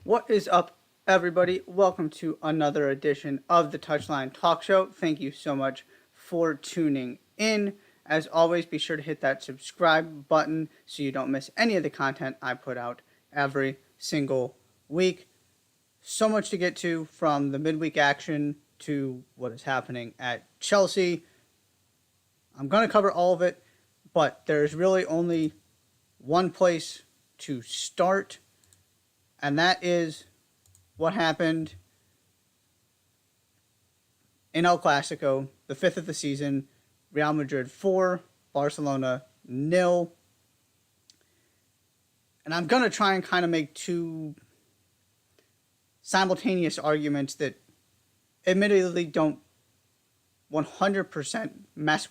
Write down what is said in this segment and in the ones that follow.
What is up, everybody? Welcome to another edition of the Touchline Talk Show. Thank you so much for tuning in. As always, be sure to hit that subscribe button so you don't miss any of the content I put out every single week. So much to get to, from the midweek action to what is happening at Chelsea. I'm going to cover all of it, but there's really only one place to start, and that is what happened in El Clasico, the fifth of the season. Real Madrid 4, Barcelona 0. And I'm going to try and kind of make two simultaneous arguments that admittedly don't 100% mesh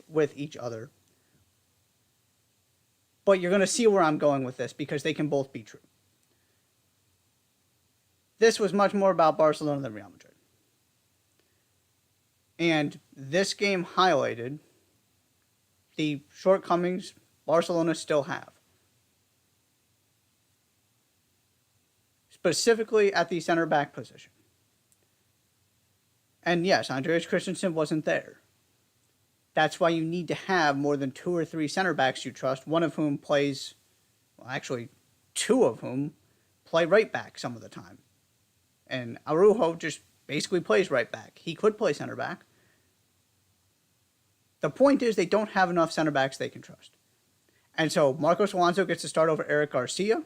with each other. But you're going to see where I'm going with this because they can both be true. This was much more about Barcelona than Real Madrid. And this game highlighted the shortcomings Barcelona still have. Specifically at the center back position. And yes, Andreas Christensen wasn't there. That's why you need to have more than 2 or 3 center backs you trust, one of whom plays, well, actually, 2 of whom play right back some of the time. And Araujo just basically plays right back. He could play center back. The point is they don't have enough center backs they can trust. And so Marcos Alonso gets to start over Eric Garcia.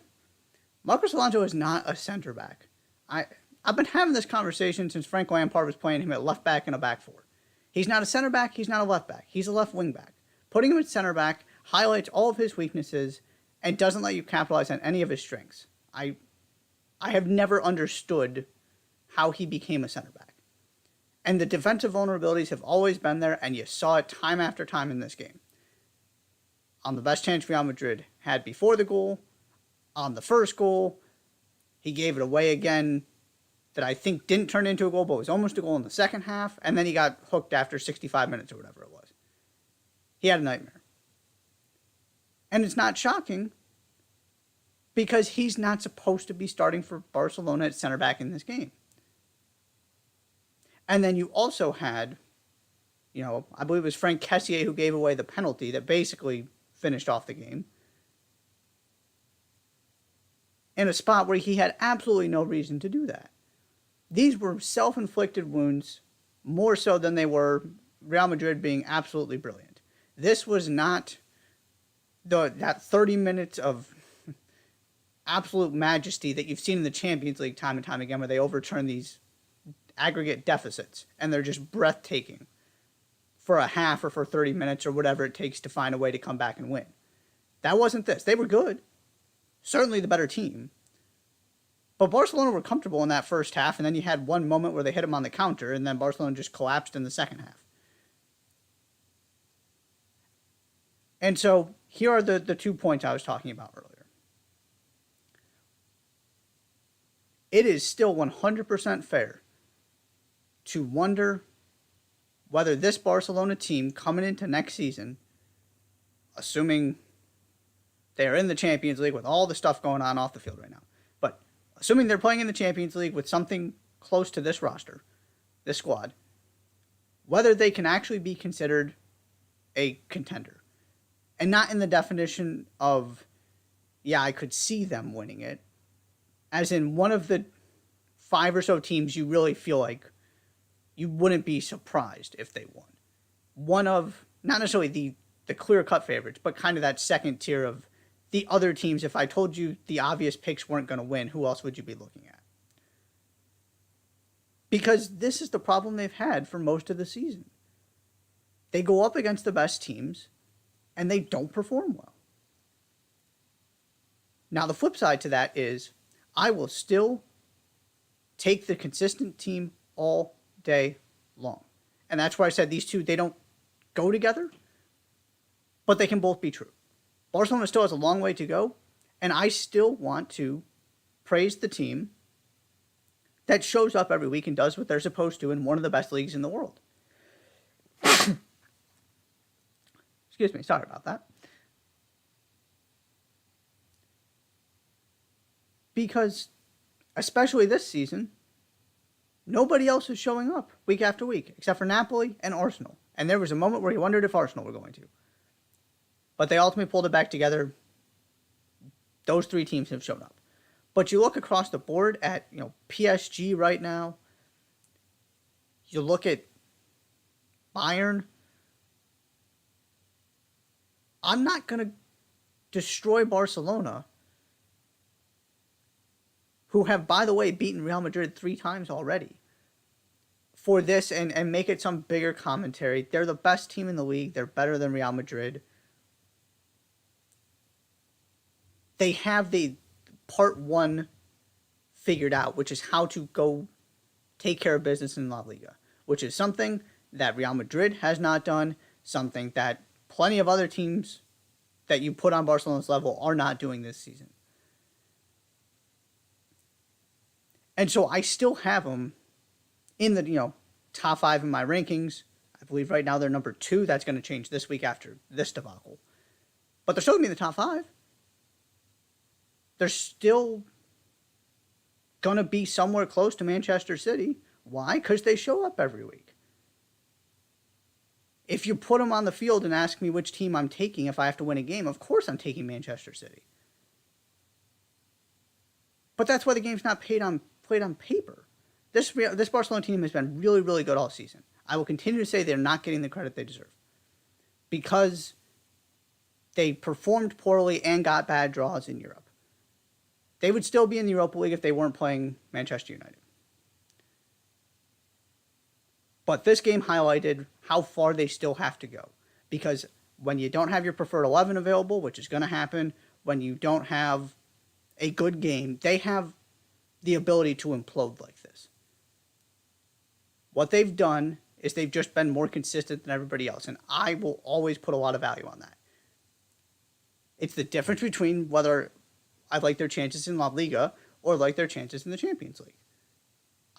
Marcos Alonso is not a center back. I've been having this conversation since Frank Lampard was playing him at left back and a back four. He's not a center back. He's not a left back. He's a left wing back. Putting him at center back highlights all of his weaknesses and doesn't let you capitalize on any of his strengths. I have never understood how he became a center back. And the defensive vulnerabilities have always been there, and you saw it time after time in this game. On the best chance Real Madrid had before the goal, on the first goal, he gave it away again that I think didn't turn into a goal, but was almost a goal in the second half, and then he got hooked after 65 minutes or whatever it was. He had a nightmare. And it's not shocking because he's not supposed to be starting for Barcelona at center back in this game. And then you also had, I believe it was Frank Kessié who gave away the penalty that basically finished off the game, in a spot where he had absolutely no reason to do that. These were self-inflicted wounds, more so than they were Real Madrid being absolutely brilliant. This was not that 30 minutes of absolute majesty that you've seen in the Champions League time and time again, where they overturn these aggregate deficits and they're just breathtaking for a half or for 30 minutes or whatever it takes to find a way to come back and win. That wasn't this. They were good. Certainly the better team. But Barcelona were comfortable in that first half, and then you had one moment where they hit them on the counter, and then Barcelona just collapsed in the second half. And so here are the 2 points I was talking about earlier. It is still 100% fair to wonder whether this Barcelona team coming into next season, assuming they are in the Champions League with all the stuff going on off the field right now, but assuming they're playing in the Champions League with something close to this roster, this squad, whether they can actually be considered a contender. And not in the definition of, yeah, I could see them winning it, as in one of the 5 or so teams you really feel like you wouldn't be surprised if they won. One of, not necessarily the clear-cut favorites, but kind of that second tier of the other teams. If I told you the obvious picks weren't going to win, who else would you be looking at? Because this is the problem they've had for most of the season. They go up against the best teams, and they don't perform well. Now, the flip side to that is I will still take the consistent team all day long. And that's why I said these two, they don't go together, but they can both be true. Barcelona still has a long way to go, and I still want to praise the team that shows up every week and does what they're supposed to in one of the best leagues in the world. Excuse me, sorry about that. because, especially this season, nobody else is showing up week after week except for Napoli and Arsenal. And there was a moment where he wondered if Arsenal were going to. But they ultimately pulled it back together. Those three teams have shown up. But you look across the board at, PSG right now. You look at Bayern. I'm not going to destroy Barcelona, who have, by the way, beaten Real Madrid 3 times already, for this and make it some bigger commentary. They're the best team in the league. They're better than Real Madrid. They have the part 1 figured out, which is how to go take care of business in La Liga, which is something that Real Madrid has not done, something that plenty of other teams that you put on Barcelona's level are not doing this season. And so I still have them in the, top 5 in my rankings. I believe right now they're number 2. That's going to change this week after this debacle. But they're still going to be in the top 5. They're still going to be somewhere close to Manchester City. Why? Because they show up every week. If you put them on the field and ask me which team I'm taking if I have to win a game, of course I'm taking Manchester City. But that's why the game's not played on paper. This Barcelona team has been really, really good all season. I will continue to say they're not getting the credit they deserve, because they performed poorly and got bad draws in Europe. They would still be in the Europa League if they weren't playing Manchester United. But this game highlighted how far they still have to go. Because when you don't have your preferred 11 available, which is going to happen, when you don't have a good game, they have the ability to implode like this. What they've done is they've just been more consistent than everybody else. And I will always put a lot of value on that. It's the difference between whether I like their chances in La Liga or like their chances in the Champions League.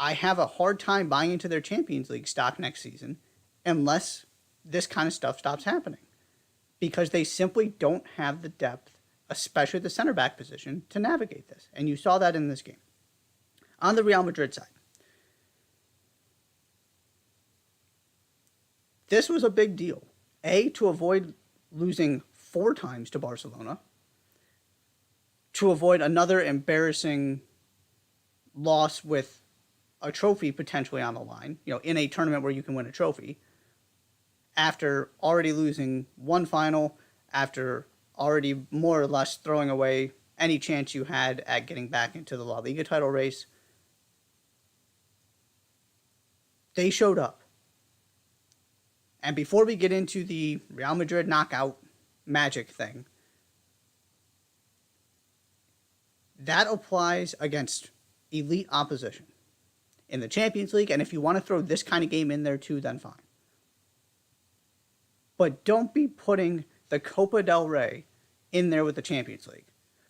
I have a hard time buying into their Champions League stock next season unless this kind of stuff stops happening, because they simply don't have the depth, especially the center back position, to navigate this. And you saw that in this game. On the Real Madrid side, this was a big deal. To avoid losing 4 times to Barcelona, to avoid another embarrassing loss with a trophy potentially on the line, in a tournament where you can win a trophy, after already losing 1 final, after already more or less throwing away any chance you had at getting back into the La Liga title race. They showed up. And before we get into the Real Madrid knockout magic thing, that applies against elite opposition in the Champions League, and if you want to throw this kind of game in there too, then fine. But don't be putting the Copa del Rey in there with the Champions League.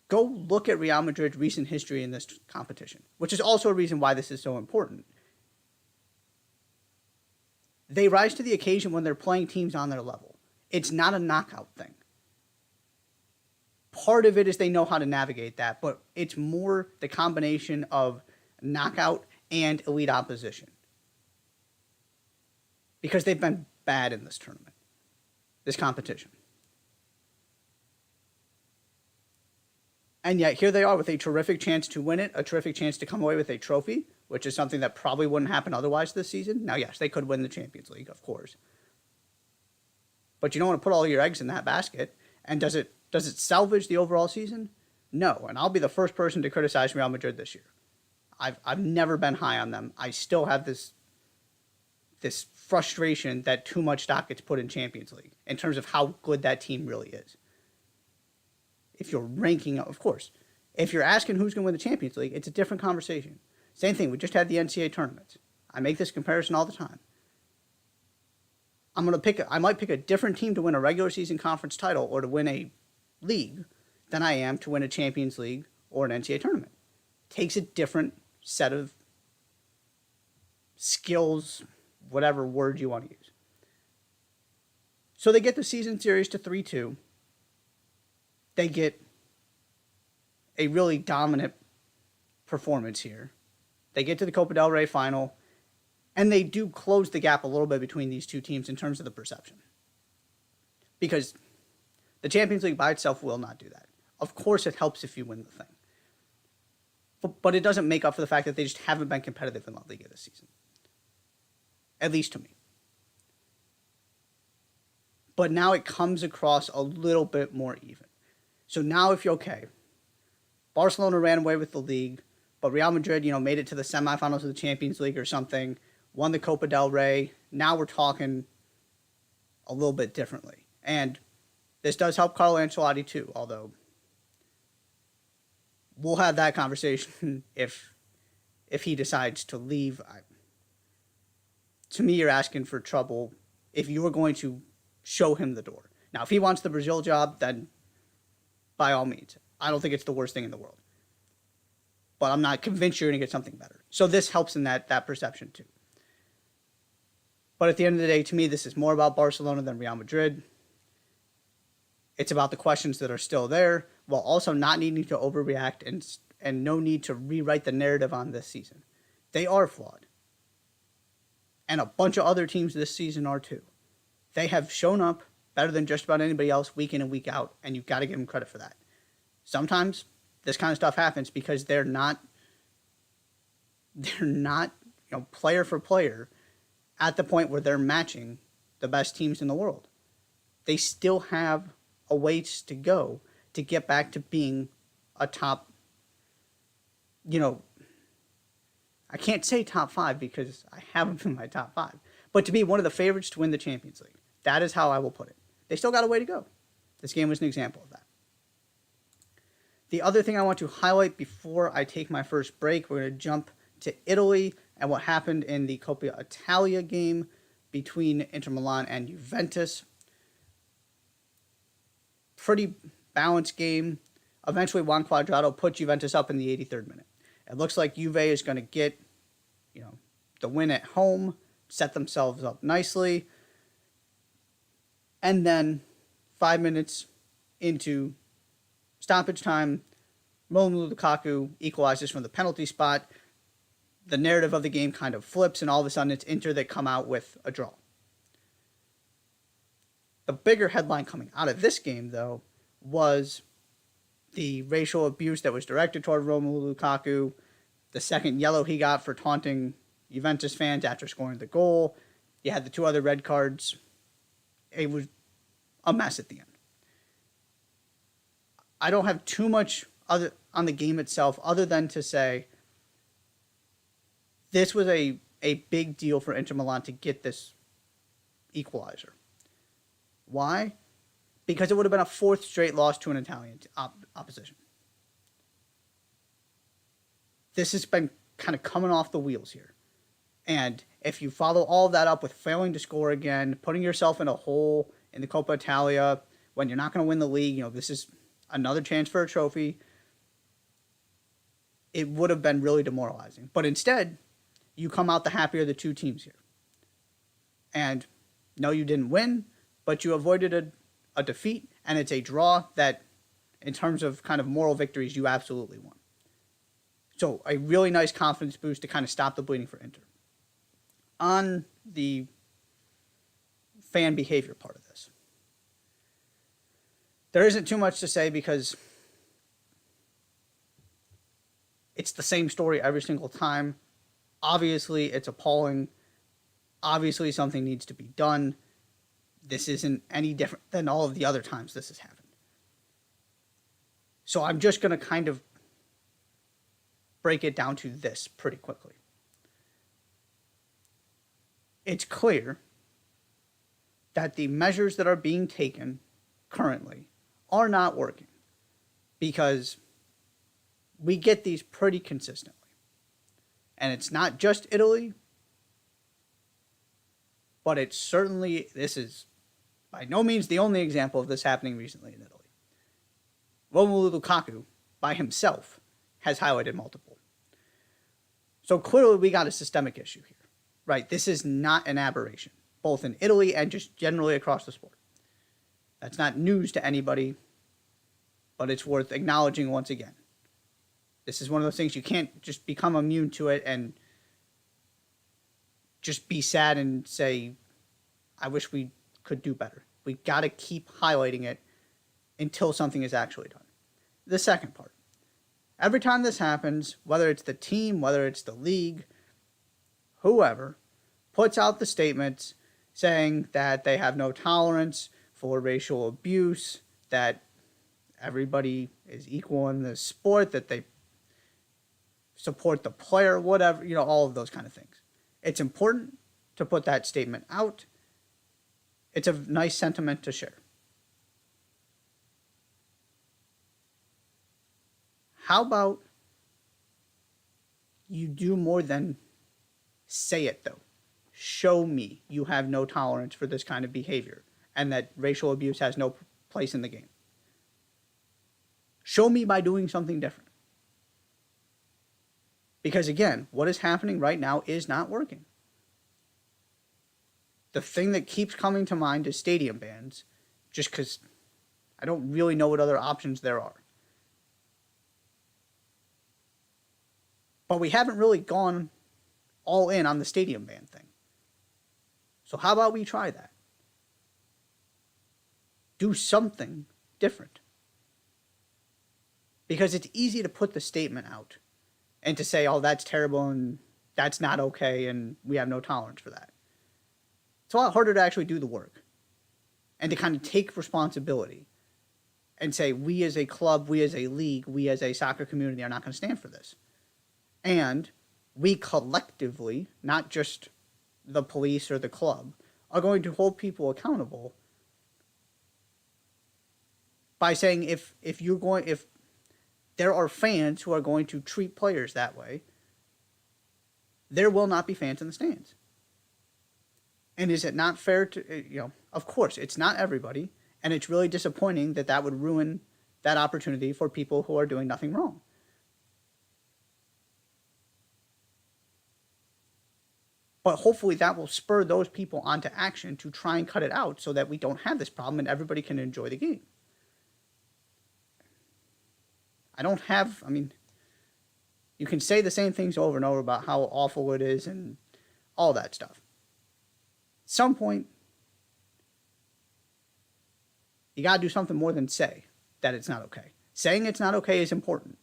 Go look at Real Madrid's recent history in this competition, which is also a reason why this is so important. They rise to the occasion when they're playing teams on their level. It's not a knockout thing. Part of it is they know how to navigate that, but it's more the combination of knockout and elite opposition, because they've been bad in this tournament, this competition. And yet here they are with a terrific chance to win it, a terrific chance to come away with a trophy, which is something that probably wouldn't happen otherwise this season. Now, yes, they could win the Champions League, of course. But you don't want to put all your eggs in that basket. And does it salvage the overall season? No. And I'll be the first person to criticize Real Madrid this year. I've never been high on them. I still have this frustration that too much stock gets put in Champions League in terms of how good that team really is. If you're ranking, of course, if you're asking who's going to win the Champions League, it's a different conversation. Same thing, we just had the NCAA tournaments. I make this comparison all the time. I might pick a different team to win a regular season conference title or to win a league than I am to win a Champions League or an NCAA tournament. Takes a different set of skills, whatever word you want to use. So they get the season series to 3-2. They get a really dominant performance here. They get to the Copa del Rey final, and they do close the gap a little bit between these two teams in terms of the perception. Because the Champions League by itself will not do that. Of course, it helps if you win the thing. But it doesn't make up for the fact that they just haven't been competitive in La Liga this season. At least to me. But now it comes across a little bit more even. So now if you're okay, Barcelona ran away with the league, but Real Madrid, made it to the semifinals of the Champions League or something, won the Copa del Rey. Now we're talking a little bit differently. And this does help Carlo Ancelotti too, although we'll have that conversation if he decides to leave. To me, you're asking for trouble if you were going to show him the door. Now, if he wants the Brazil job, then by all means. I don't think it's the worst thing in the world. But I'm not convinced you're going to get something better. So this helps in that perception too. But at the end of the day, to me, this is more about Barcelona than Real Madrid. It's about the questions that are still there, while also not needing to overreact and no need to rewrite the narrative on this season. They are flawed. And a bunch of other teams this season are too. They have shown up better than just about anybody else week in and week out, and you've got to give them credit for that. Sometimes this kind of stuff happens because they're not player for player at the point where they're matching the best teams in the world. They still have a ways to go to get back to being a top, I can't say top 5 because I haven't been in my top 5, but to be one of the favorites to win the Champions League. That is how I will put it. They still got a way to go. This game was an example of that. The other thing I want to highlight before I take my first break, we're going to jump to Italy and what happened in the Coppa Italia game between Inter Milan and Juventus. Pretty balanced game. Eventually, Juan Cuadrado put Juventus up in the 83rd minute. It looks like Juve is going to get, the win at home, set themselves up nicely. And then 5 minutes into stoppage time, Romelu Lukaku equalizes from the penalty spot. The narrative of the game kind of flips, and all of a sudden it's Inter that come out with a draw. The bigger headline coming out of this game, though, was the racial abuse that was directed toward Romelu Lukaku, the second yellow he got for taunting Juventus fans after scoring the goal. You had the 2 other red cards. It was a mess at the end. I don't have too much other on the game itself other than to say this was a big deal for Inter Milan to get this equalizer. Why? Because it would have been a 4th straight loss to an Italian opposition. This has been kind of coming off the wheels here. And if you follow all of that up with failing to score again, putting yourself in a hole in the Coppa Italia when you're not going to win the league, this is another chance for a trophy. It would have been really demoralizing. But instead, you come out the happier of the 2 teams here. And no, you didn't win, but you avoided a defeat, and it's a draw that, in terms of kind of moral victories, you absolutely won. So a really nice confidence boost to kind of stop the bleeding for Inter. On the fan behavior part of this, there isn't too much to say because it's the same story every single time. Obviously, it's appalling. Obviously, something needs to be done. This isn't any different than all of the other times this has happened. So I'm just going to kind of break it down to this pretty quickly. It's clear that the measures that are being taken currently are not working because we get these pretty consistently. And it's not just Italy, but it's certainly, this is by no means the only example of this happening recently in Italy. Romelu Lukaku, by himself, has highlighted multiple. So clearly we got a systemic issue here, right? This is not an aberration, both in Italy and just generally across the sport. That's not news to anybody, but it's worth acknowledging once again. This is one of those things you can't just become immune to it and just be sad and say, I wish we could do better. We got to keep highlighting it until something is actually done. The second part. Every time this happens, whether it's the team, whether it's the league, whoever puts out the statements saying that they have no tolerance for racial abuse, that everybody is equal in the sport, that they support the player, whatever, all of those kind of things. It's important to put that statement out. It's a nice sentiment to share. How about you do more than say it, though? Show me you have no tolerance for this kind of behavior and that racial abuse has no place in the game. Show me by doing something different. Because again, what is happening right now is not working. The thing that keeps coming to mind is stadium bans, just because I don't really know what other options there are. But we haven't really gone all in on the stadium ban thing. So how about we try that? Do something different. Because it's easy to put the statement out and to say, oh, that's terrible and that's not okay and we have no tolerance for that. It's a lot harder to actually do the work and to kind of take responsibility and say, we as a club, we as a league, we as a soccer community are not going to stand for this. And we collectively, not just the police or the club, are going to hold people accountable by saying if there are fans who are going to treat players that way, there will not be fans in the stands. And is it not fair to, of course, it's not everybody, and it's really disappointing that that would ruin that opportunity for people who are doing nothing wrong. But hopefully that will spur those people onto action to try and cut it out so that we don't have this problem and everybody can enjoy the game. You can say the same things over and over about how awful it is and all that stuff. At some point, you got to do something more than say that it's not okay. Saying it's not okay is important.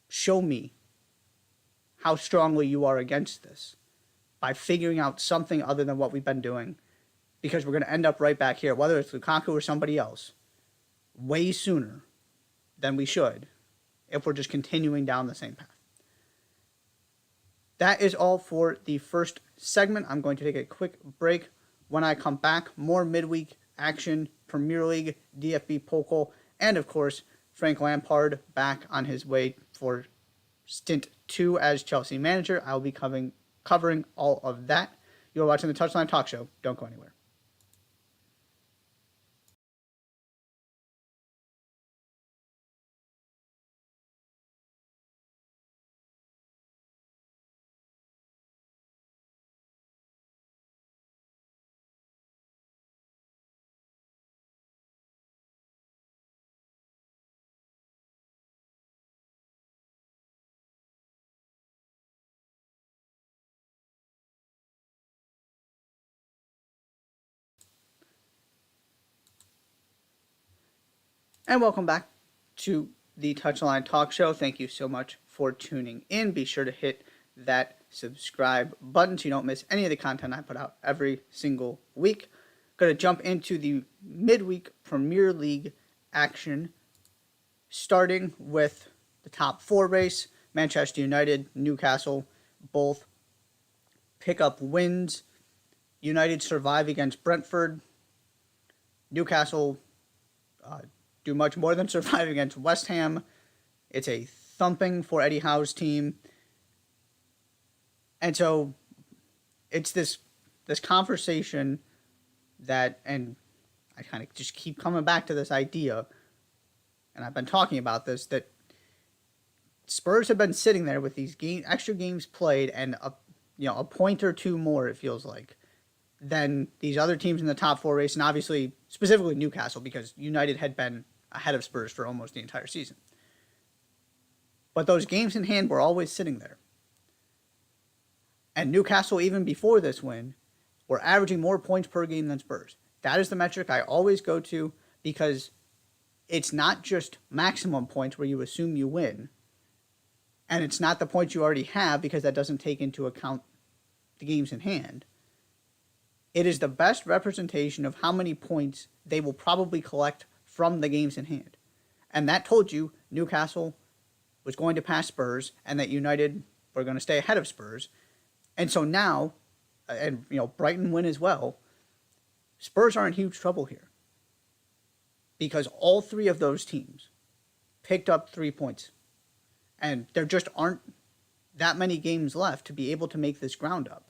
Show me how strongly you are against this by figuring out something other than what we've been doing, because we're going to end up right back here, whether it's Lukaku or somebody else, way sooner than we should if we're just continuing down the same path. That is all for the first segment. I'm going to take a quick break. When I come back, more midweek action, Premier League, DFB Pokal, and of course, Frank Lampard back on his way for stint 2 as Chelsea manager. I'll be covering all of that. You're watching the Touchline Talk Show. Don't go anywhere. And welcome back to the Touchline Talk Show. Thank you so much for tuning in. Be sure to hit that subscribe button so you don't miss any of the content I put out every single week. Going to jump into the midweek Premier League action, starting with the top 4 race. Manchester United, Newcastle, both pick up wins. United survive against Brentford. Newcastle do much more than survive against West Ham. It's a thumping for Eddie Howe's team. And so it's this conversation that, and I kind of just keep coming back to this idea, and I've been talking about this, that Spurs have been sitting there with these extra games played and a point or two more, it feels like, than these other teams in the top 4 race, and obviously specifically Newcastle, because United had been ahead of Spurs for almost the entire season. But those games in hand were always sitting there. And Newcastle, even before this win, were averaging more points per game than Spurs. That is the metric I always go to because it's not just maximum points where you assume you win. And it's not the points you already have because that doesn't take into account the games in hand. It is the best representation of how many points they will probably collect from the games in hand. And that told you Newcastle was going to pass Spurs and that United were going to stay ahead of Spurs. And so now, and Brighton win as well, Spurs are in huge trouble here. Because all three of those teams picked up 3 points. And there just aren't that many games left to be able to make this ground up.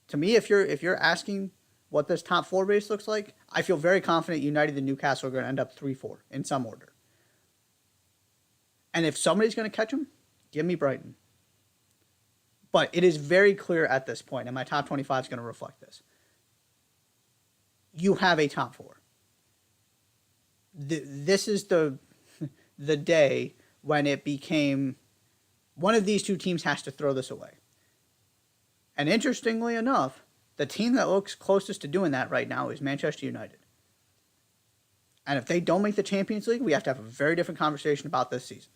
To me, if you're asking what this top four race looks like, I feel very confident United and Newcastle are going to end up 3-4 in some order. And if somebody's going to catch them, give me Brighton. But it is very clear at this point, and my top 25 is going to reflect this. You have a top four. This is the day when it became one of these two teams has to throw this away. And interestingly enough, the team that looks closest to doing that right now is Manchester United. And if they don't make the Champions League, we have to have a very different conversation about this season.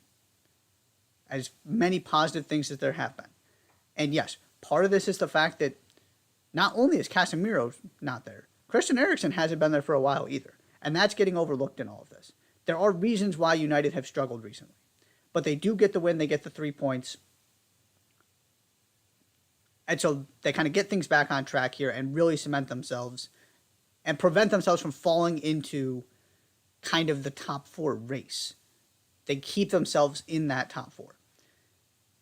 As many positive things as there have been. And yes, part of this is the fact that not only is Casemiro not there, Christian Eriksen hasn't been there for a while either. And that's getting overlooked in all of this. There are reasons why United have struggled recently. But they do get the win, they get the 3 points. And so they kind of get things back on track here and really cement themselves and prevent themselves from falling into kind of the top four race. They keep themselves in that top four.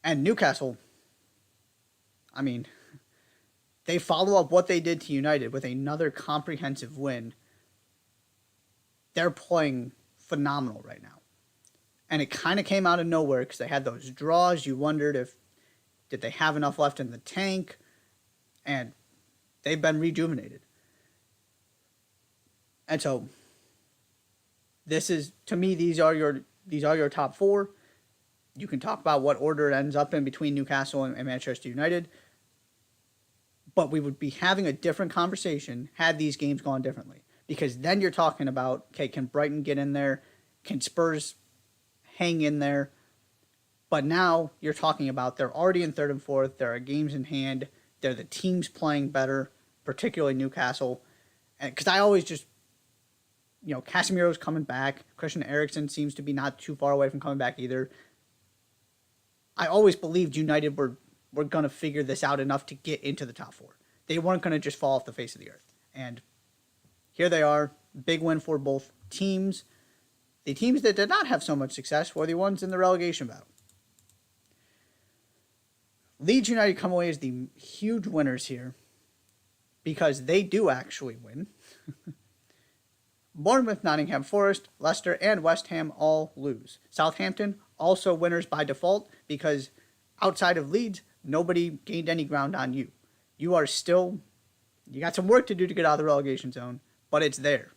And Newcastle, I mean, they follow up what they did to United with another comprehensive win. They're playing phenomenal right now. And it kind of came out of nowhere because they had those draws. You wondered did they have enough left in the tank? And they've been rejuvenated. And so this is, to me, these are your top four. You can talk about what order it ends up in between Newcastle and Manchester United. But we would be having a different conversation had these games gone differently. Because then you're talking about, okay, can Brighton get in there? Can Spurs hang in there? But now you're talking about they're already in third and fourth. There are games in hand. They're the teams playing better, particularly Newcastle. And because I always just, Casemiro's coming back. Christian Eriksen seems to be not too far away from coming back either. I always believed United were going to figure this out enough to get into the top four. They weren't going to just fall off the face of the earth. And here they are. Big win for both teams. The teams that did not have so much success were the ones in the relegation battle. Leeds United come away as the huge winners here because they do actually win. Bournemouth, Nottingham Forest, Leicester, and West Ham all lose. Southampton also winners by default because outside of Leeds, nobody gained any ground on you. You got some work to do to get out of the relegation zone, but it's there.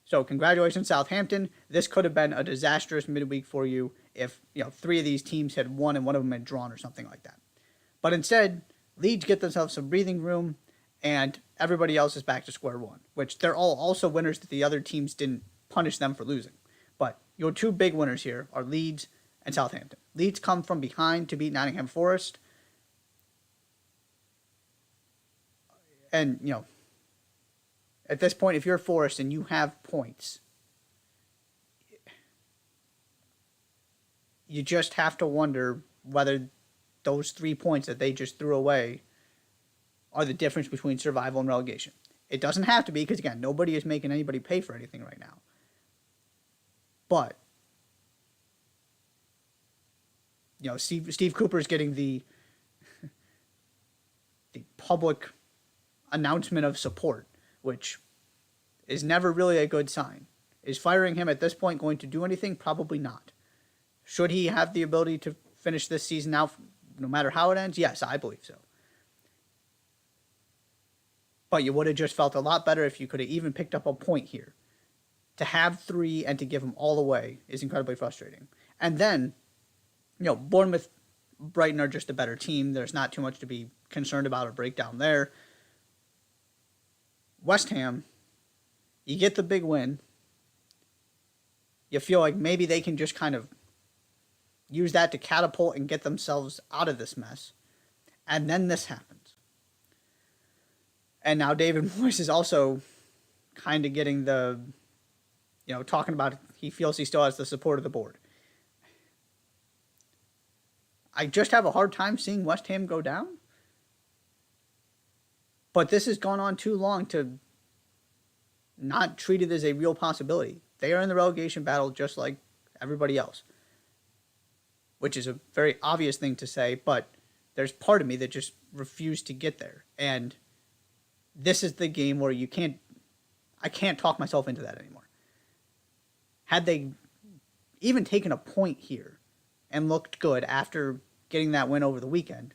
So congratulations, Southampton. This could have been a disastrous midweek for you if 3 of these teams had won and one of them had drawn or something like that. But instead, Leeds get themselves some breathing room, and everybody else is back to square one, which they're all also winners that the other teams didn't punish them for losing. But your two big winners here are Leeds and Southampton. Leeds come from behind to beat Nottingham Forest. And, at this point, if you're Forest and you have points, you just have to wonder whether those 3 points that they just threw away are the difference between survival and relegation. It doesn't have to be because, again, nobody is making anybody pay for anything right now. But, Steve Cooper is getting the public announcement of support, which is never really a good sign. Is firing him at this point going to do anything? Probably not. Should he have the ability to finish this season out no matter how it ends? Yes, I believe so. But you would have just felt a lot better if you could have even picked up a point here. to have 3 and to give them all away is incredibly frustrating. And then, Bournemouth, Brighton are just a better team. There's not too much to be concerned about or breakdown there. West Ham, you get the big win. You feel like maybe they can just kind of use that to catapult and get themselves out of this mess. And then this happens. And now David Moyes is also kind of getting the, talking about he feels he still has the support of the board. I just have a hard time seeing West Ham go down. But this has gone on too long to not treat it as a real possibility. They are in the relegation battle just like everybody else. Which is a very obvious thing to say, but there's part of me that just refused to get there. And this is the game where I can't talk myself into that anymore. Had they even taken a point here and looked good after getting that win over the weekend,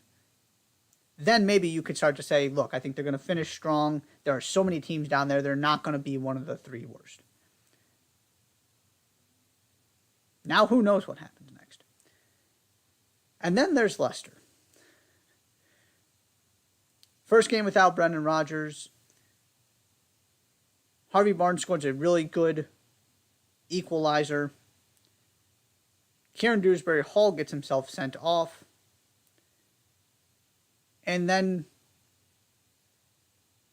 then maybe you could start to say, look, I think they're going to finish strong. There are so many teams down there. They're not going to be one of the 3 worst. Now who knows what happens next. And then there's Leicester. First game without Brendan Rodgers. Harvey Barnes scores a really good equalizer. Kieran Dewsbury-Hall gets himself sent off. And then,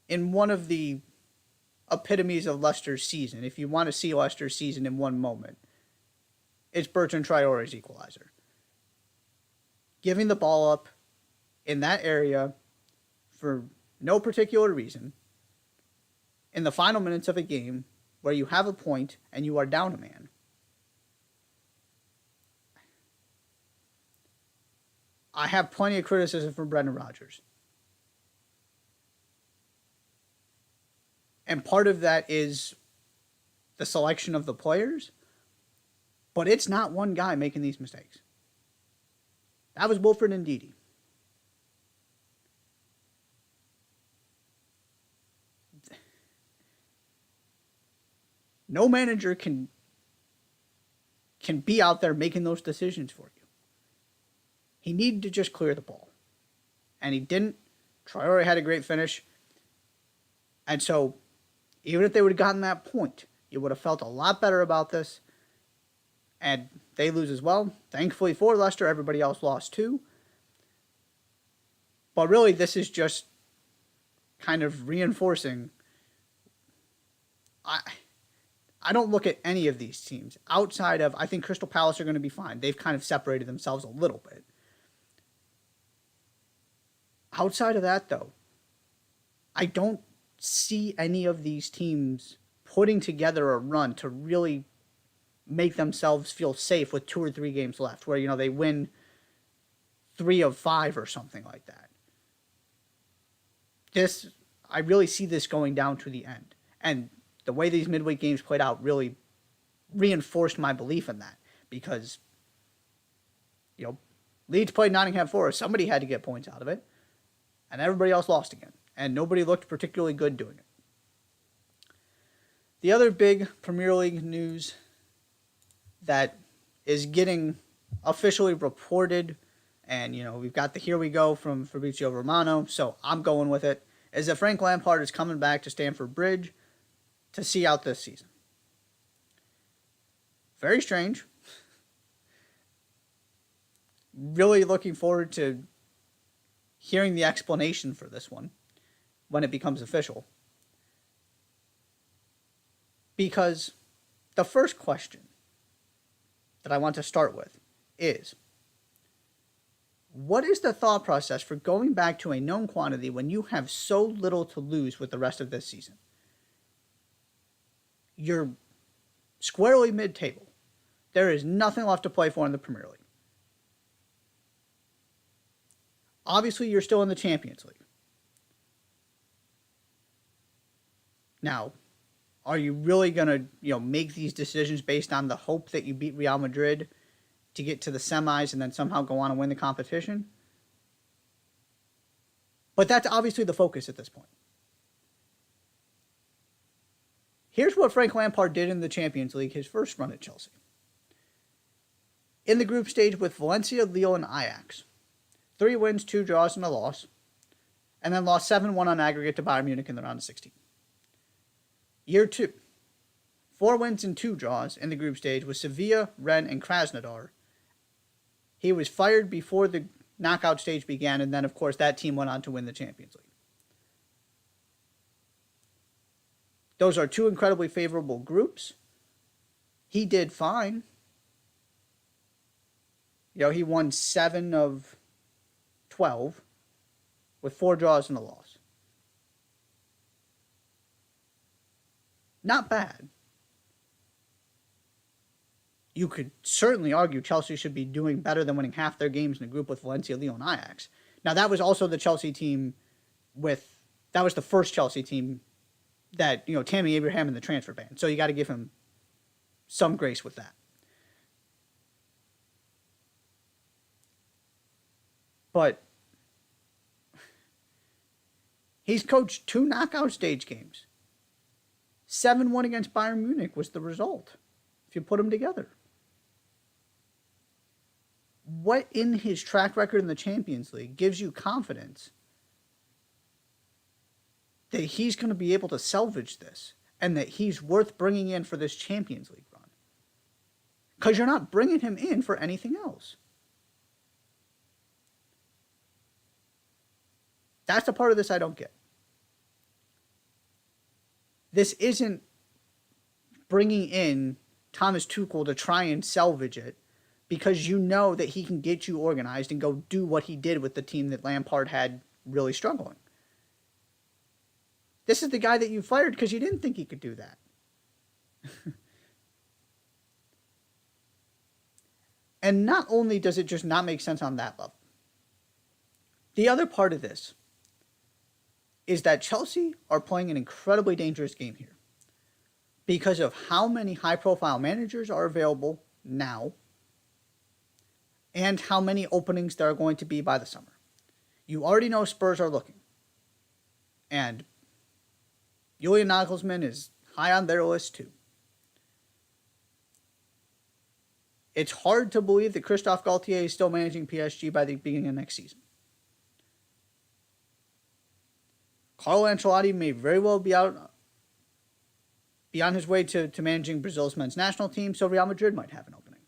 in one of the epitomes of Leicester's season, if you want to see Leicester's season in one moment, it's Bertrand Traore's equalizer. Giving the ball up in that area for no particular reason, in the final minutes of a game where you have a point and you are down a man. I have plenty of criticism for Brendan Rodgers. And part of that is the selection of the players, but it's not one guy making these mistakes. That was Wilfred Ndidi. No manager can be out there making those decisions for you. He needed to just clear the ball. And he didn't. Traore had a great finish. And so, even if they would have gotten that point, you would have felt a lot better about this. And they lose as well. Thankfully for Leicester, everybody else lost too. But really, this is just kind of reinforcing. I don't look at any of these teams outside of, I think Crystal Palace are going to be fine. They've kind of separated themselves a little bit. Outside of that, though, I don't see any of these teams putting together a run to really make themselves feel safe with 2 or 3 games left, where, they win 3 of 5 or something like that. I really see this going down to the end. And the way these midweek games played out really reinforced my belief in that. Because, Leeds played Nottingham Forest. Somebody had to get points out of it. And everybody else lost again. And nobody looked particularly good doing it. The other big Premier League news that is getting officially reported, and, we've got the here we go from Fabrizio Romano, so I'm going with it, is that Frank Lampard is coming back to Stamford Bridge to see out this season. Very strange. Really looking forward to hearing the explanation for this one when it becomes official. Because the first question that I want to start with is, what is the thought process for going back to a known quantity when you have so little to lose with the rest of this season? You're squarely mid-table. There is nothing left to play for in the Premier League. Obviously, you're still in the Champions League. Now, are you really going to, make these decisions based on the hope that you beat Real Madrid to get to the semis and then somehow go on and win the competition? But that's obviously the focus at this point. Here's what Frank Lampard did in the Champions League his first run at Chelsea. In the group stage with Valencia, Lille, and Ajax, 3 wins, 2 draws, and a loss, and then lost 7-1 on aggregate to Bayern Munich in the round of 16. Year 2, 4 wins and 2 draws in the group stage with Sevilla, Rennes, and Krasnodar. He was fired before the knockout stage began, and then, of course, that team went on to win the Champions League. Those are 2 incredibly favorable groups. He did fine. He won 7 of 12 with 4 draws and a loss. Not bad. You could certainly argue Chelsea should be doing better than winning half their games in a group with Valencia, Lille, and Ajax. Now, that was also the Chelsea team that was the first Chelsea team that, Tammy Abraham in the transfer ban. So you got to give him some grace with that. But he's coached 2 knockout stage games. 7-1 against Bayern Munich was the result, if you put them together. What in his track record in the Champions League gives you confidence that he's going to be able to salvage this and that he's worth bringing in for this Champions League run? Because you're not bringing him in for anything else. That's the part of this I don't get. This isn't bringing in Thomas Tuchel to try and salvage it because you know that he can get you organized and go do what he did with the team that Lampard had really struggling. This is the guy that you fired because you didn't think he could do that. And not only does it just not make sense on that level, the other part of this is that Chelsea are playing an incredibly dangerous game here because of how many high-profile managers are available now and how many openings there are going to be by the summer. You already know Spurs are looking. And Julian Nagelsmann is high on their list too. It's hard to believe that Christophe Galtier is still managing PSG by the beginning of next season. Carlo Ancelotti may very well be on his way to managing Brazil's men's national team, so Real Madrid might have an opening.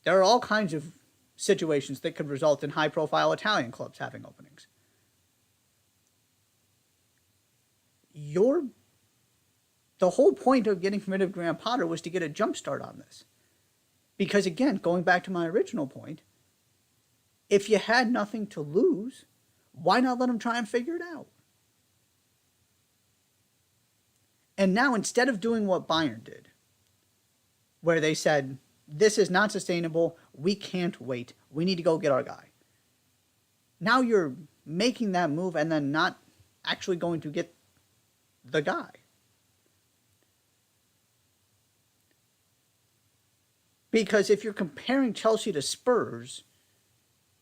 There are all kinds of situations that could result in high-profile Italian clubs having openings. The whole point of getting rid of Graham Potter was to get a jump start on this. Because again, going back to my original point, if you had nothing to lose, why not let him try and figure it out? And now, instead of doing what Bayern did, where they said, this is not sustainable, we can't wait, we need to go get our guy. Now you're making that move and then not actually going to get the guy. Because if you're comparing Chelsea to Spurs,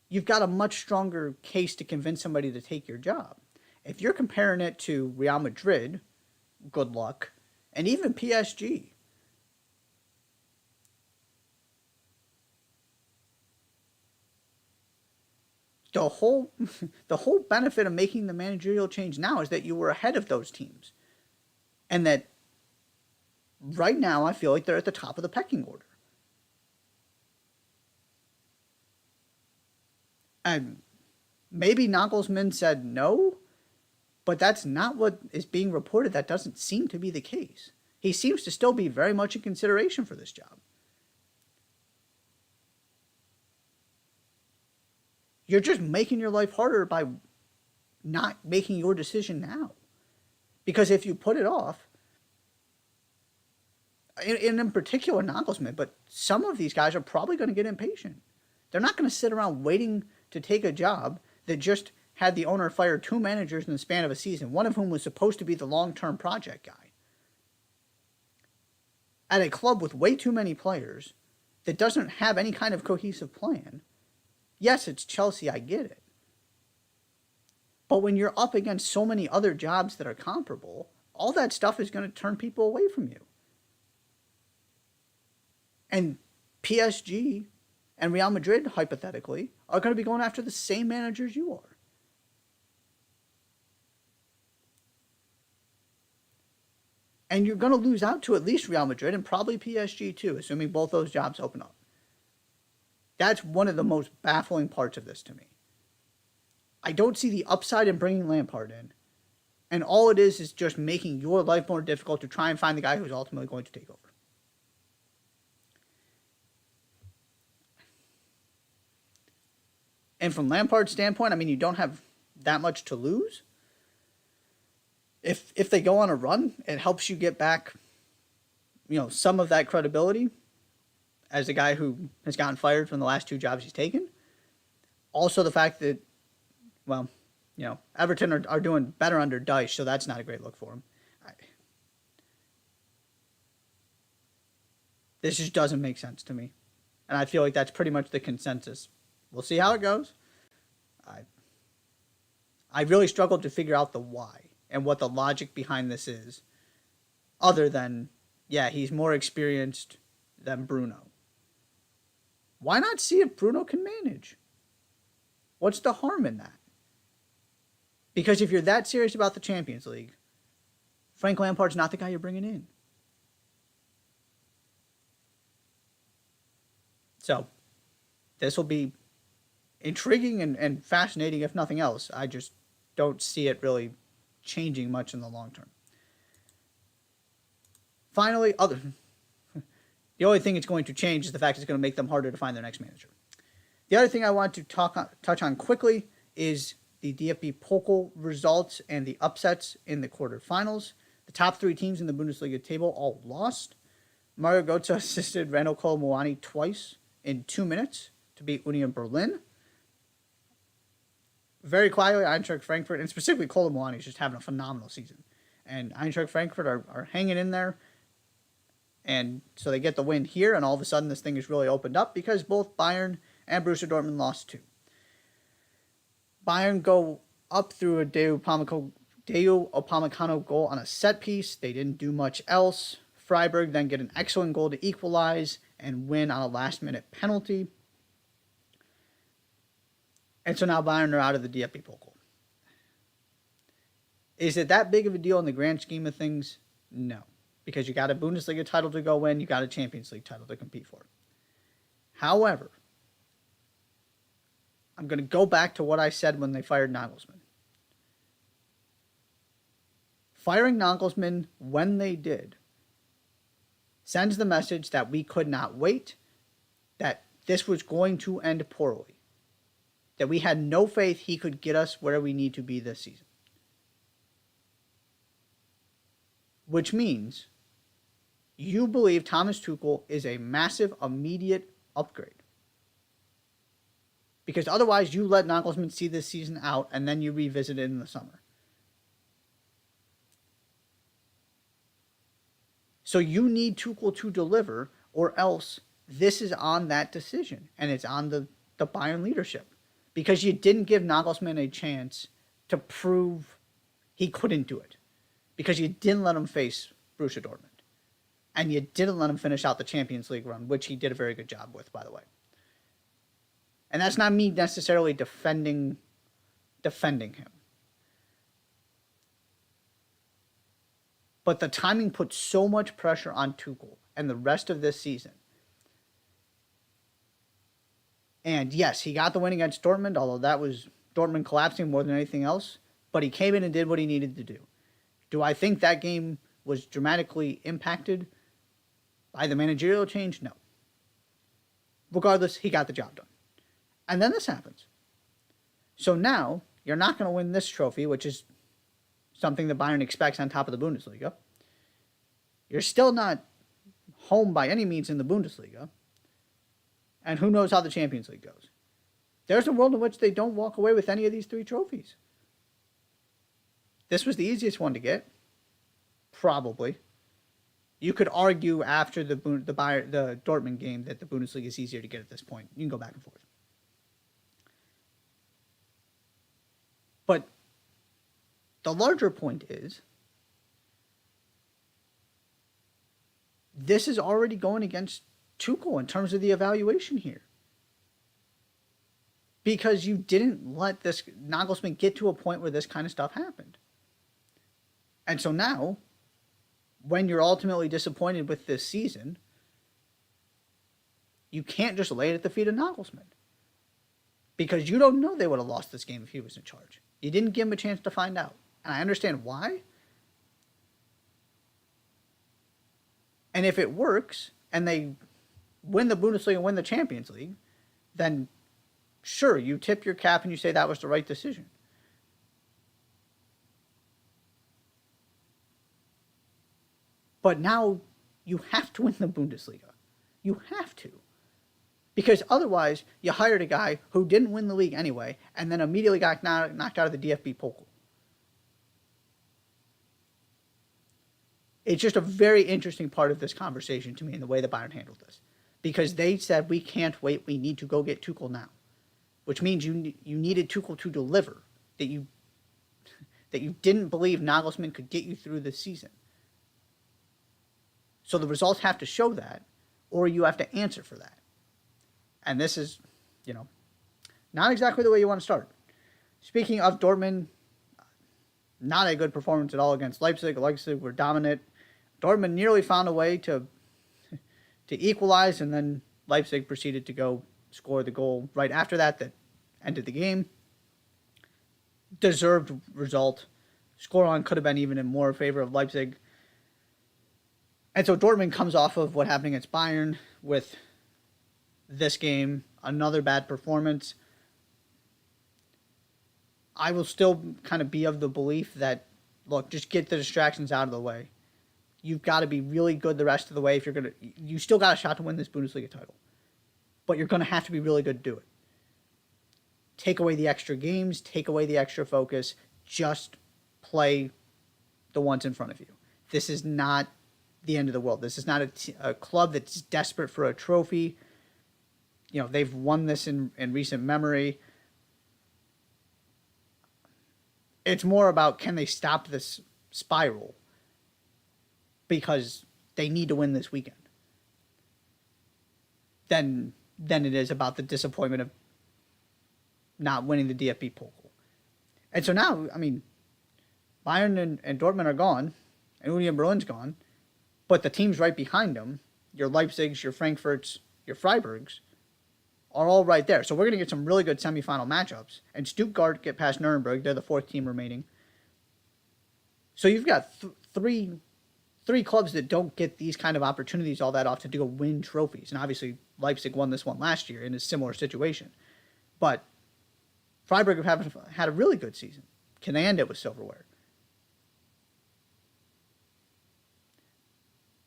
you've got a much stronger case to convince somebody to take your job. If you're comparing it to Real Madrid, good luck, and even PSG, the whole benefit of making the managerial change now is that you were ahead of those teams. And that right now I feel like they're at the top of the pecking order. And maybe Nagelsmann said no, but that's not what is being reported. That doesn't seem to be the case. He seems to still be very much in consideration for this job. You're just making your life harder by not making your decision now. Because if you put it off, and in particular Nagelsmann, but some of these guys are probably going to get impatient. They're not going to sit around waiting to take a job that just had the owner fire 2 managers in the span of a season, one of whom was supposed to be the long-term project guy. At a club with way too many players that doesn't have any kind of cohesive plan, yes, it's Chelsea, I get it. But when you're up against so many other jobs that are comparable, all that stuff is going to turn people away from you. And PSG and Real Madrid, hypothetically, are going to be going after the same managers you are. And you're going to lose out to at least Real Madrid and probably PSG too, assuming both those jobs open up. That's one of the most baffling parts of this to me. I don't see the upside in bringing Lampard in. And all it is just making your life more difficult to try and find the guy who's ultimately going to take over. And from Lampard's standpoint, I mean, you don't have that much to lose. If they go on a run, it helps you get back, some of that credibility as a guy who has gotten fired from the last 2 jobs he's taken. Also, the fact that, Everton are doing better under Dyche, so that's not a great look for him. This just doesn't make sense to me. And I feel like that's pretty much the consensus. We'll see how it goes. I really struggled to figure out the why and what the logic behind this is, other than, he's more experienced than Bruno. Why not see if Bruno can manage? What's the harm in that? Because if you're that serious about the Champions League, Frank Lampard's not the guy you're bringing in. So, this will be intriguing and fascinating, if nothing else. I just don't see it really changing much in the long term. Finally, the only thing it's going to change is the fact it's going to make them harder to find their next manager. The other thing I want to touch on quickly is the DFB Pokal results and the upsets in the quarterfinals. The top 3 teams in the Bundesliga table all lost. Mario Götze assisted Randall Kolo Muani twice in 2 minutes to beat Union Berlin. Very quietly, Eintracht Frankfurt, and specifically Kolo Muani, is just having a phenomenal season. And Eintracht Frankfurt are hanging in there. And so they get the win here, and all of a sudden this thing is really opened up because both Bayern and Borussia Dortmund lost too. Bayern go up through a Dayot Upamecano goal on a set piece. They didn't do much else. Freiburg then get an excellent goal to equalize and win on a last-minute penalty. And so now Bayern are out of the DFB Pokal. Is it that big of a deal in the grand scheme of things? No. Because you got a Bundesliga title to go win, you got a Champions League title to compete for. However, I'm going to go back to what I said when they fired Nagelsmann. Firing Nagelsmann when they did sends the message that we could not wait, that this was going to end poorly, that we had no faith he could get us where we need to be this season. Which means you believe Thomas Tuchel is a massive, immediate upgrade. Because otherwise you let Nagelsmann see this season out and then you revisit it in the summer. So you need Tuchel to deliver, or else this is on that decision. And it's on the Bayern leadership. Because you didn't give Nagelsmann a chance to prove he couldn't do it. Because you didn't let him face Borussia Dortmund. And you didn't let him finish out the Champions League run, which he did a very good job with, by the way. And that's not me necessarily defending him. But the timing put so much pressure on Tuchel and the rest of this season. And yes, he got the win against Dortmund, although that was Dortmund collapsing more than anything else. But he came in and did what he needed to do. Do I think that game was dramatically impacted by the managerial change? No. Regardless, he got the job done. And then this happens. So now, you're not going to win this trophy, which is something that Bayern expects on top of the Bundesliga. You're still not home by any means in the Bundesliga. And who knows how the Champions League goes. There's a world in which they don't walk away with any of these 3 trophies. This was the easiest one to get. Probably. You could argue after the Dortmund game that the Bundesliga is easier to get at this point. You can go back and forth. But the larger point is, this is already going against Tuchel in terms of the evaluation here. Because you didn't let this Nagelsmann get to a point where this kind of stuff happened. And so now, when you're ultimately disappointed with this season, you can't just lay it at the feet of Nagelsmann. Because you don't know they would have lost this game if he was in charge. You didn't give him a chance to find out. And I understand why. And if it works, and they win the Bundesliga and win the Champions League, then sure, you tip your cap and you say that was the right decision. But now you have to win the Bundesliga. You have to. Because otherwise, you hired a guy who didn't win the league anyway, and then immediately got knocked out of the DFB Pokal. It's just a very interesting part of this conversation to me in the way that Bayern handled this. Because they said, we can't wait, we need to go get Tuchel now. Which means you needed Tuchel to deliver. That you didn't believe Nagelsmann could get you through this season. So the results have to show that, or you have to answer for that. And this is, not exactly the way you want to start. Speaking of Dortmund, not a good performance at all against Leipzig. Leipzig were dominant. Dortmund nearly found a way to equalize, and then Leipzig proceeded to go score the goal right after that ended the game. Deserved result. Scoreline could have been even in more favor of Leipzig. And so Dortmund comes off of what happened against Bayern with this game, another bad performance. I will still kind of be of the belief that, look, just get the distractions out of the way. You've got to be really good the rest of the way if you're going to... You still got a shot to win this Bundesliga title. But you're going to have to be really good to do it. Take away the extra games, take away the extra focus, just play the ones in front of you. This is not the end of the world. This is not a club that's desperate for a trophy. They've won this in recent memory. It's more about, can they stop this spiral? Because they need to win this weekend. Than it is about the disappointment of not winning the DFB Pokal. And so now, Bayern and Dortmund are gone, and Union Berlin's gone, but the teams right behind them, your Leipzigs, your Frankfurts, your Freiburgs, are all right there. So we're going to get some really good semifinal matchups. And Stuttgart get past Nuremberg. They're the fourth team remaining. So you've got three clubs that don't get these kind of opportunities all that often to go win trophies. And obviously, Leipzig won this one last year in a similar situation. But Freiburg have had a really good season. Can they end it with silverware?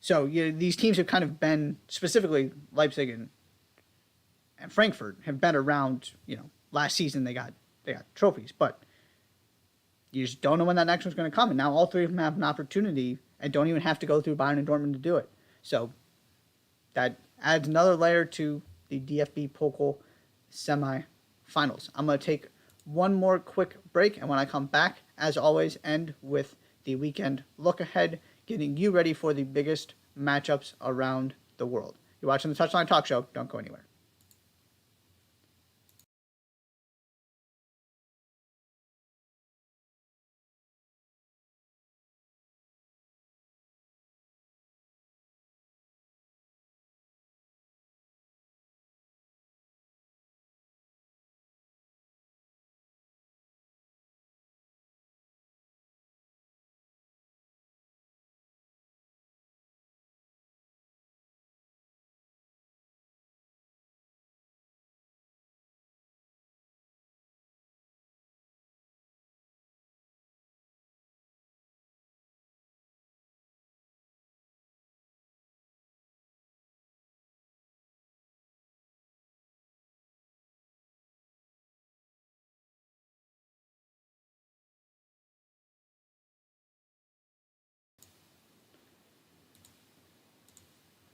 So these teams have kind of been, specifically Leipzig and Frankfurt, have been around. Last season they got trophies, but you just don't know when that next one's going to come. And now all three of them have an opportunity and don't even have to go through Bayern and Dortmund to do it. So that adds another layer to the DFB Pokal semi-finals. I'm going to take one more quick break, and when I come back, as always, end with the weekend look ahead, getting you ready for the biggest matchups around the world. You're watching the Touchline Talk Show. Don't go anywhere.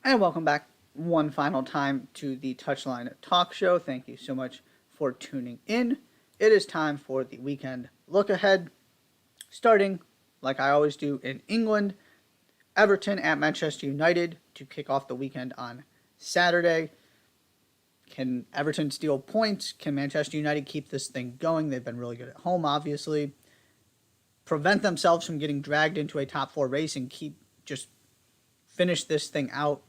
And welcome back one final time to the Touchline Talk Show. Thank you so much for tuning in. It is time for the weekend look ahead, starting, like I always do, in England. Everton at Manchester United, to kick off the weekend on Saturday. Can Everton steal points? Can Manchester United keep this thing going? They've been really good at home, obviously. Prevent themselves from getting dragged into a top 4 race and just finish this thing out.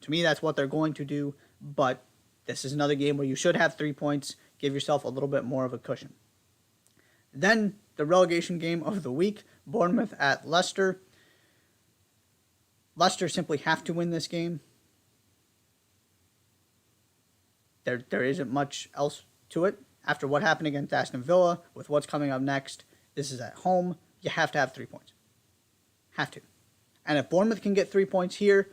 To me, that's what they're going to do, but this is another game where you should have 3 points. Give yourself a little bit more of a cushion. Then the relegation game of the week, Bournemouth at Leicester. Leicester simply have to win this game. There isn't much else to it. After what happened against Aston Villa, with what's coming up next, this is at home. You have to have 3 points. Have to. And if Bournemouth can get 3 points here,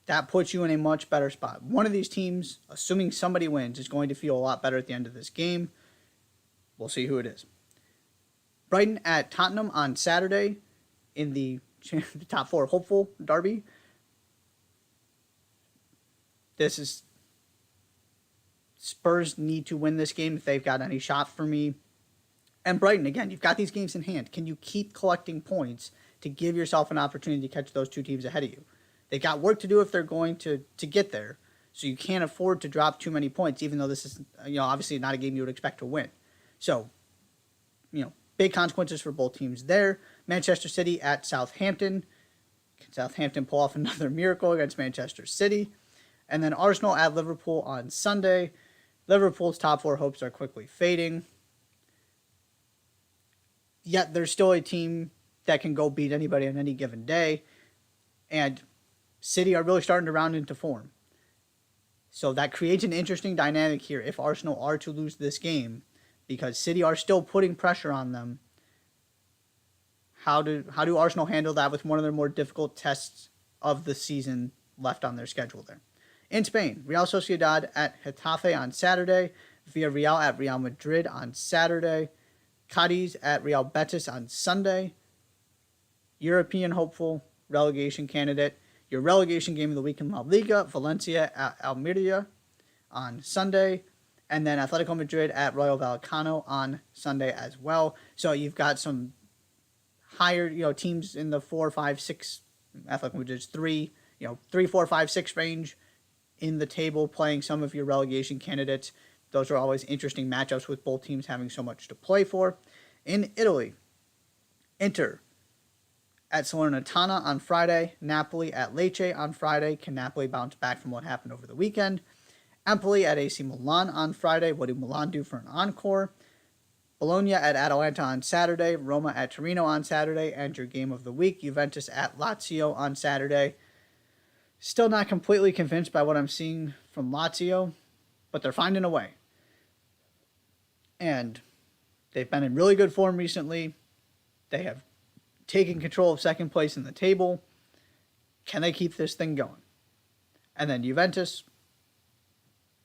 that puts you in a much better spot. One of these teams, assuming somebody wins, is going to feel a lot better at the end of this game. We'll see who it is. Brighton at Tottenham on Saturday in the top 4 hopeful derby. This is... Spurs need to win this game if they've got any shot for me. And Brighton, again, you've got these games in hand. Can you keep collecting points to give yourself an opportunity to catch those 2 teams ahead of you? They've got work to do if they're going to get there. So you can't afford to drop too many points, even though this is, obviously not a game you would expect to win. So, big consequences for both teams there. Manchester City at Southampton. Can Southampton pull off another miracle against Manchester City? And then Arsenal at Liverpool on Sunday. Liverpool's top 4 hopes are quickly fading. Yet there's still a team that can go beat anybody on any given day. And City are really starting to round into form. So that creates an interesting dynamic here if Arsenal are to lose this game, because City are still putting pressure on them. How do Arsenal handle that with one of their more difficult tests of the season left on their schedule there? In Spain, Real Sociedad at Getafe on Saturday, Villarreal at Real Madrid on Saturday, Cadiz at Real Betis on Sunday. European hopeful relegation candidate. Your relegation game of the week in La Liga, Valencia at Almeria on Sunday. And then Atletico Madrid at Rayo Vallecano on Sunday as well. So you've got some higher, teams in the 4, 5, 6, Atletico Madrid's 3, 3, 4, 5, 6 range in the table playing some of your relegation candidates. Those are always interesting matchups with both teams having so much to play for. In Italy, Inter at Salernitana on Friday, Napoli at Lecce on Friday. Can Napoli bounce back from what happened over the weekend? Empoli at AC Milan on Friday. What do Milan do for an encore? Bologna at Atalanta on Saturday. Roma at Torino on Saturday. And your game of the week, Juventus at Lazio on Saturday. Still not completely convinced by what I'm seeing from Lazio, but they're finding a way. And they've been in really good form recently. They have taken control of second place in the table. Can they keep this thing going? And then Juventus,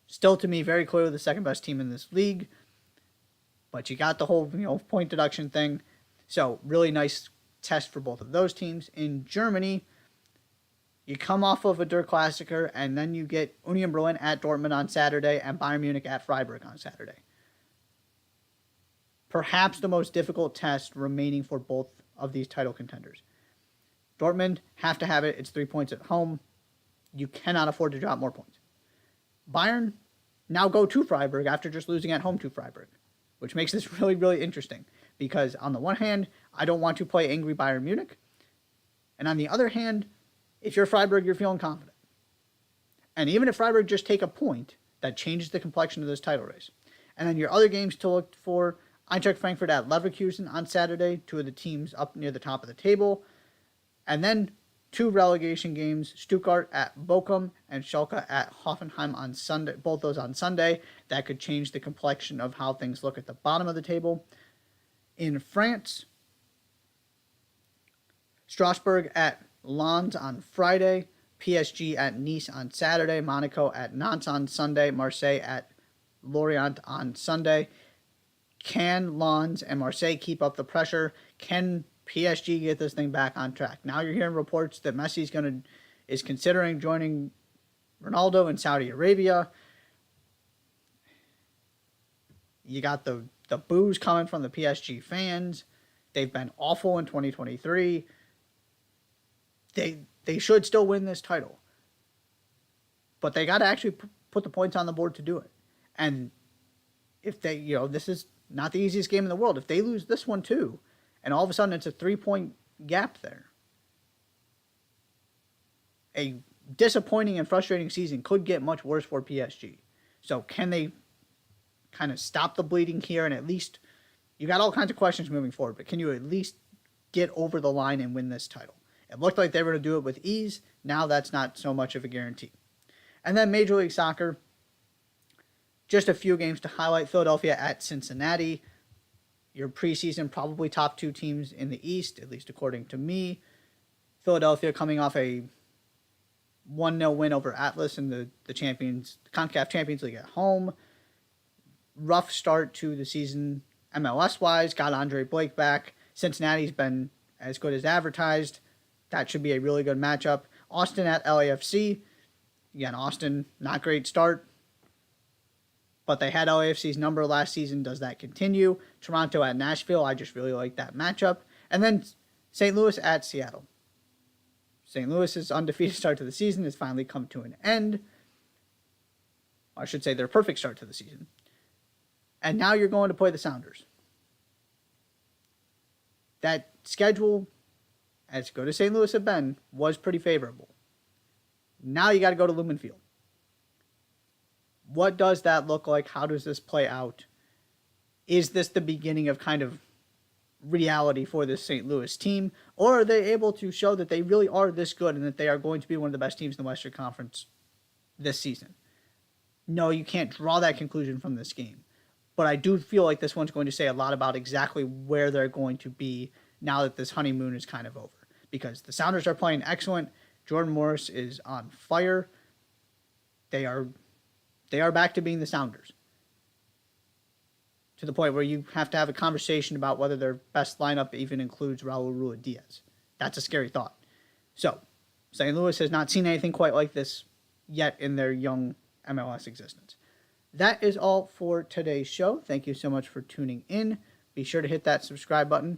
still to me very clearly the second best team in this league. But you got the whole point deduction thing. So really nice test for both of those teams. In Germany, you come off of a Der Klassiker, and then you get Union Berlin at Dortmund on Saturday and Bayern Munich at Freiburg on Saturday. Perhaps the most difficult test remaining for both of these title contenders. Dortmund have to have it. It's 3 points at home. You cannot afford to drop more points. Bayern now go to Freiburg after just losing at home to Freiburg, which makes this really, really interesting. Because on the one hand, I don't want to play angry Bayern Munich. And on the other hand, if you're Freiburg, you're feeling confident. And even if Freiburg just take a point, that changes the complexion of this title race. And then your other games to look for, Eintracht Frankfurt at Leverkusen on Saturday, 2 of the teams up near the top of the table. And then 2 relegation games, Stuttgart at Bochum and Schalke at Hoffenheim on Sunday, both those on Sunday. That could change the complexion of how things look at the bottom of the table. In France, Strasbourg at Lens on Friday, PSG at Nice on Saturday, Monaco at Nantes on Sunday, Marseille at Lorient on Sunday. Can Lens and Marseille keep up the pressure? Can PSG get this thing back on track? Now you're hearing reports that Messi is considering joining Ronaldo in Saudi Arabia. You got the boos coming from the PSG fans. They've been awful in 2023. They They should still win this title. But they got to actually put the points on the board to do it. And if they, this is not the easiest game in the world. If they lose this one too, and all of a sudden it's a 3-point gap there, a disappointing and frustrating season could get much worse for PSG. So can they kind of stop the bleeding here and at least, you got all kinds of questions moving forward, but can you at least get over the line and win this title? It looked like they were going to do it with ease. Now that's not so much of a guarantee. And then Major League Soccer, just a few games to highlight. Philadelphia at Cincinnati. Your preseason probably top 2 teams in the East, at least according to me. Philadelphia coming off a 1-0 win over Atlas in the CONCACAF Champions League at home. Rough start to the season MLS-wise. Got Andre Blake back. Cincinnati's been as good as advertised. That should be a really good matchup. Austin at LAFC. Again, Austin, not great start, but they had LAFC's number last season. Does that continue? Toronto at Nashville. I just really like that matchup. And then St. Louis at Seattle. St. Louis's undefeated start to the season has finally come to an end. I should say their perfect start to the season. And now you're going to play the Sounders. That schedule, as good as St. Louis had been, was pretty favorable. Now you got to go to Lumen Field. What does that look like? How does this play out? Is this the beginning of kind of reality for this St. Louis team? Or are they able to show that they really are this good and that they are going to be one of the best teams in the Western Conference this season? No, you can't draw that conclusion from this game. But I do feel like this one's going to say a lot about exactly where they're going to be now that this honeymoon is kind of over. Because the Sounders are playing excellent. Jordan Morris is on fire. They are back to being the Sounders. To the point where you have to have a conversation about whether their best lineup even includes Raul Ruiz-Diaz. That's a scary thought. So, St. Louis has not seen anything quite like this yet in their young MLS existence. That is all for today's show. Thank you so much for tuning in. Be sure to hit that subscribe button.